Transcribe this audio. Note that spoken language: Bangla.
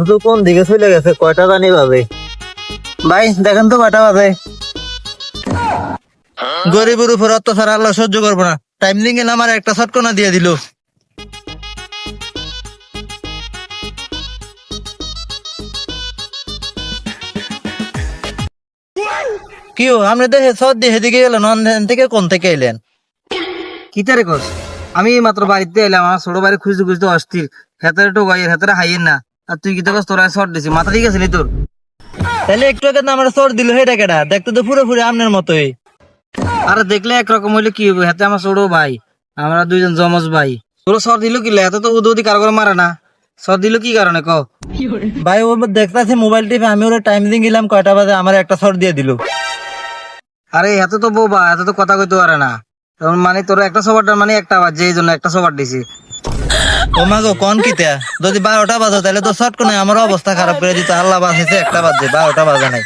সূর্য কোন দিকে চলে গেছে কয়টা জানি বাজে। ভাই দেখেন তো কয়টা বাজে। গরিবের উপর অত্যাচার আল্লাহ সহ্য করবো না। টাইম লিঙ্গে আমার একটা শটকনা দিয়ে দিল। কি আপনি দেখে সব দিয়ে দিকে গেলেন অনলাইন থেকে কোন থেকে এলেন? কিতারে কস আমি মাত্র বাড়িতে এলাম, আমার ছোট বাড়ি খুঁজতে খুঁজতে অস্থির। হেতারে তো গাইয়ের হেতারে হাইয়ের না। আর তুই কিতা কস তোরা শর্ট দিছি, মাথা ঠিক আছে নি তোর? তাহলে একটু আগে আমার শর্ট দিল হেটা কেটা, দেখতে তো পুরোপুরি আপনার মতোই। আরে দেখলে একরকম হইলে কি হবে? হাতে আমার ছোট ভাই, আমরা দুইজন জমজ ভাই। তোর শর্ট দিল কি এত তো উদি কারো করে মারে না। শর্ট দিল কি কারণে ক? ভাই ও দেখতেছে মোবাইল টিপে, আমি ওর টাইম দিয়ে গেলাম কয়টা বাজে, আমার একটা শর্ট দিয়ে দিল। আরে এত তো বোবা, এত তো কথা কইতে পারে না। তখন মানে তোর একটা সবার মানে একটা বাজে, এই জন্য একটা সবার দিছি। ও মা গো কোন কিতা, যদি 12টা বাজে তাহলে তো শর্ট কোনে আমার অবস্থা খারাপ করে দিত। আল্লাহ বাঁচাইছে একটা বাজে, 12টা বাজে নাই।